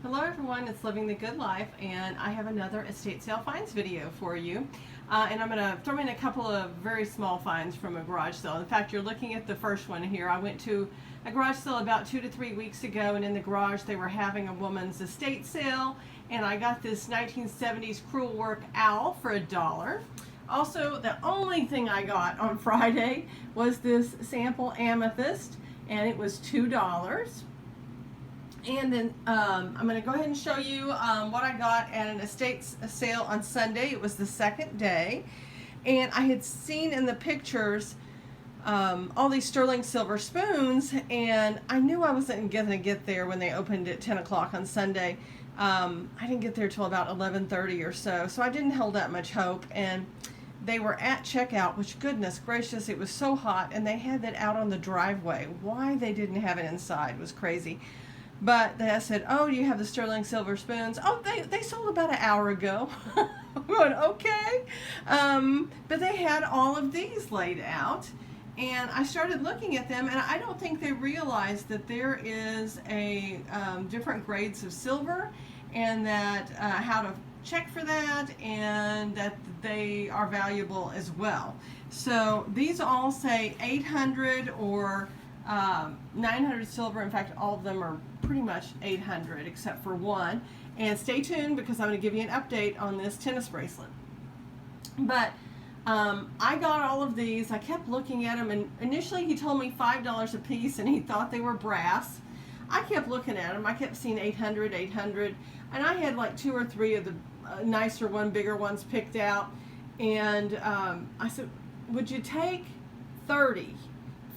Hello everyone, it's Living the Good Life, and I have another estate sale finds video for you. And I'm going to throw in a couple of very small finds from a garage sale. In fact, you're looking at the first one here. I went to a garage sale about 2 to 3 weeks ago, and in the garage they were having a woman's estate sale, and I got this 1970s crewel work owl for $1. Also, the only thing I got on Friday was this sample amethyst, and it was $2. And then I'm going to go ahead and show you what I got at an estate sale on Sunday. It was the second day, and I had seen in the pictures all these sterling silver spoons, and I knew I wasn't going to get there when they opened at 10 o'clock on Sunday. I didn't get there till about 11:30 or so I didn't hold that much hope. And they were at checkout, which, goodness gracious, it was so hot, and they had that out on the driveway. Why they didn't have it inside was crazy. But they said, "Oh, you have the sterling silver spoons." "Oh, they sold about an hour ago." I'm going, okay. But they had all of these laid out, and I started looking at them, and I don't think they realized that there is a different grades of silver, and that how to check for that, and that they are valuable as well. So these all say 800 or 900 silver. In fact, all of them are pretty much 800 except for one. And stay tuned, because I'm going to give you an update on this tennis bracelet. But I got all of these. I kept looking at them, and initially he told me $5 a piece, and he thought they were brass. I kept looking at them. I kept seeing 800, and I had like 2 or 3 of the nicer one, bigger ones picked out. And I said, "Would you take 30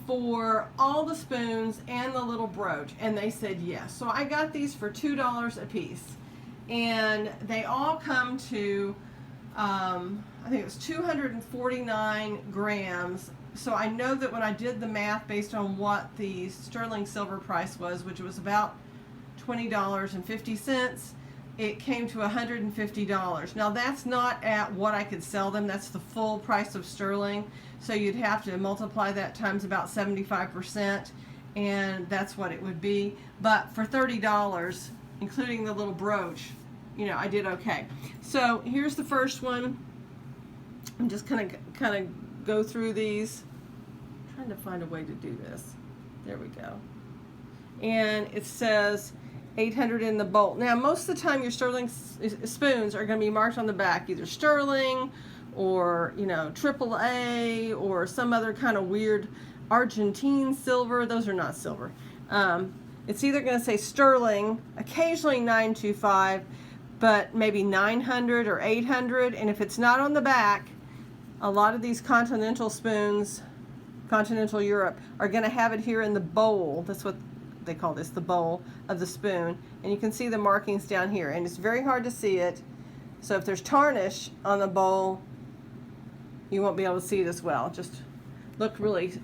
for all the spoons and the little brooch?" And they said yes. So I got these for $2 a piece, and they all come to I think it was 249 grams. So I know that when I did the math based on what the sterling silver price was, which was about $20.50, it came to $150. Now that's not at what I could sell them. That's the full price of sterling. So you'd have to multiply that times about 75%, and that's what it would be. But for $30, including the little brooch, you know, I did okay. So here's the first one. I'm just kind of go through these. I'm trying to find a way to do this. There we go. And it says 800 in the bolt. Now, most of the time your sterling spoons are going to be marked on the back, either sterling or, you know, AAA or some other kind of weird Argentine silver. Those are not silver. It's either going to say sterling, occasionally 925, but maybe 900 or 800. And if it's not on the back, a lot of these Continental spoons, Continental Europe, are going to have it here in the bowl. That's what they call this, the bowl of the spoon. And you can see the markings down here, and it's very hard to see it. So if there's tarnish on the bowl, you won't be able to see it as well. Just look really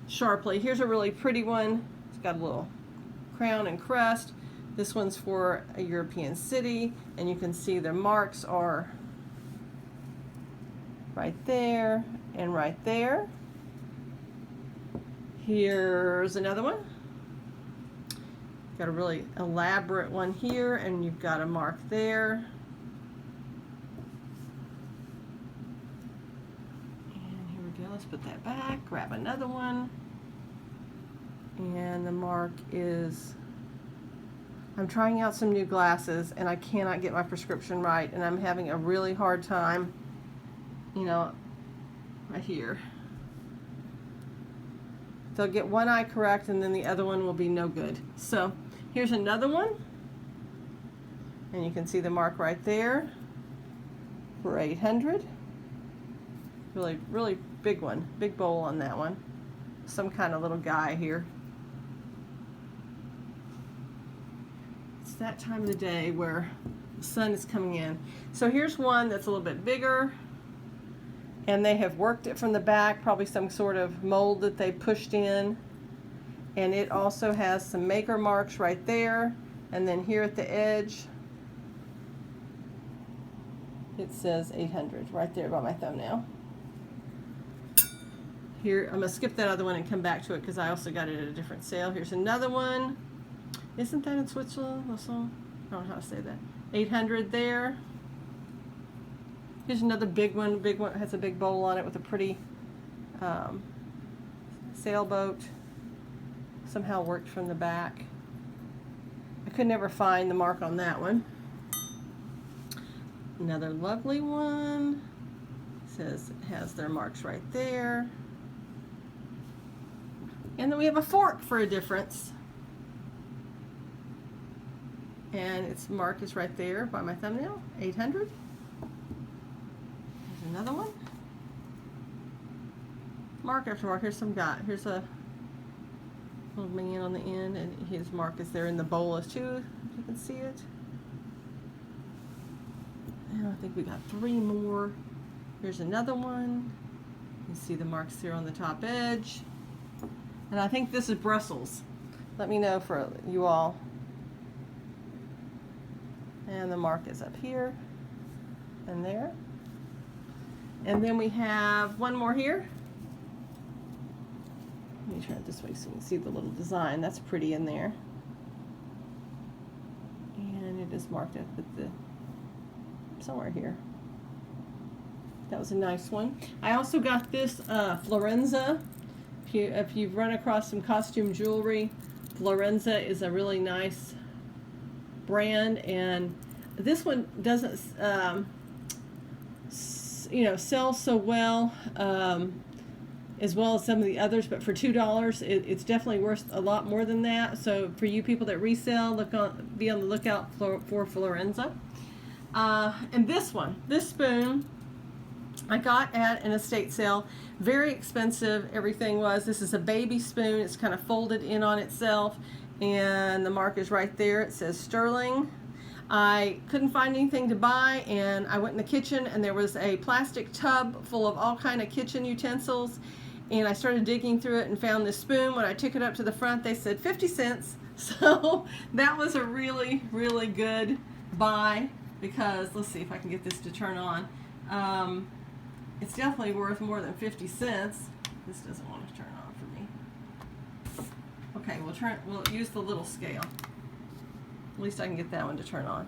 sharply. Here's a really pretty one. It's got a little crown and crest. This one's for a European city, and you can see the marks are right there and right there. Here's another one. Got a really elaborate one here, and you've got a mark there. And here we go. Let's put that back. Grab another one. And the mark is, I'm trying out some new glasses, and I cannot get my prescription right, and I'm having a really hard time, you know, right here. They'll get one eye correct, and then the other one will be no good. So here's another one, and you can see the mark right there for 800. Really, really big one, big bowl on that one. Some kind of little guy here. It's that time of the day where the sun is coming in. So here's one that's a little bit bigger, and they have worked it from the back, probably some sort of mold that they pushed in. And it also has some maker marks right there, and then here at the edge it says 800 right there by my thumbnail. Here, I'm going to skip that other one and come back to it because I also got it at a different sale. Here's another one. Isn't that in Switzerland? I don't know how to say that. 800 there. Here's another big one. Big one has a big bowl on it with a pretty sailboat. Somehow worked from the back. I could never find the mark on that one. Another lovely one. Says it has their marks right there. And then we have a fork for a difference. And its mark is right there by my thumbnail, 800. Here's another one. Mark after mark. Here's some guy. Here's a little man on the end, and his mark is there in the bowl too, if you can see it. And I think we got 3 more. Here's another one. You see the marks there on the top edge. And I think this is Brussels. Let me know for you all. And the mark is up here and there. And then we have one more here. Let me turn it this way so you can see the little design. That's pretty in there. And it is marked up with the somewhere here. That was a nice one. I also got this Florenza. If you've run across some costume jewelry, Florenza is a really nice brand, and this one doesn't sell so well as well as some of the others, but for $2 it's definitely worth a lot more than that. So for you people that resell, be on the lookout for Florenza. And this spoon I got at an estate sale. Very expensive, everything was. This is a baby spoon. It's kind of folded in on itself, and the mark is right there. It says sterling. I couldn't find anything to buy, and I went in the kitchen, and there was a plastic tub full of all kind of kitchen utensils, and I started digging through it and found this spoon. When I took it up to the front, they said 50 cents. So that was a really, really good buy, because let's see if I can get this to turn on. It's definitely worth more than 50 cents. This doesn't want to turn on for me. Okay, we'll use the little scale. At least I can get that one to turn on.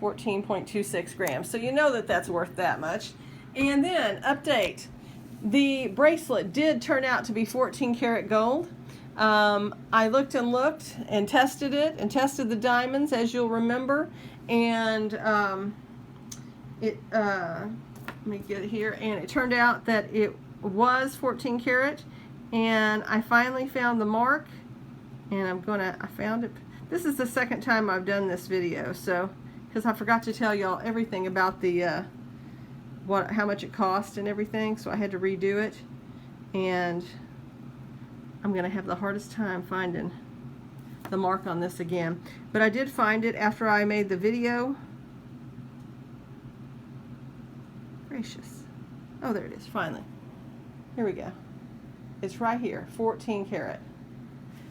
14.26 grams. So you know that that's worth that much. And then, update. The bracelet did turn out to be 14 karat gold. I looked and tested it and tested the diamonds, as you'll remember. And let me get it here, and it turned out that it was 14 karat, and I finally found the mark, and I found it. This is the second time I've done this video, so because I forgot to tell y'all everything about the how much it cost and everything, so I had to redo it, and I'm gonna have the hardest time finding the mark on this again. But I did find it after I made the video. Gracious. Oh, there it is, finally. Here we go. It's right here, 14 karat.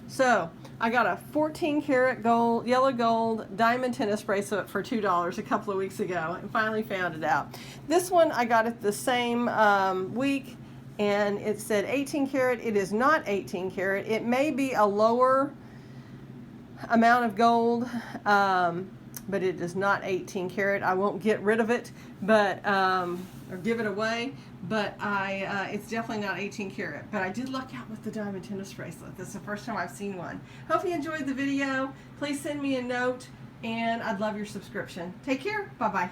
So I got a 14 karat gold, yellow gold diamond tennis bracelet for $2 a couple of weeks ago, and finally found it out. This one I got it the same week, and it said 18 karat. It is not 18 karat. It may be a lower amount of gold, but it is not 18 karat. I won't get rid of it, but or give it away, but it's definitely not 18 karat. But I did luck out with the diamond tennis bracelet. This is the first time I've seen one. Hope you enjoyed the video. Please send me a note, and I'd love your subscription. Take care. Bye-bye.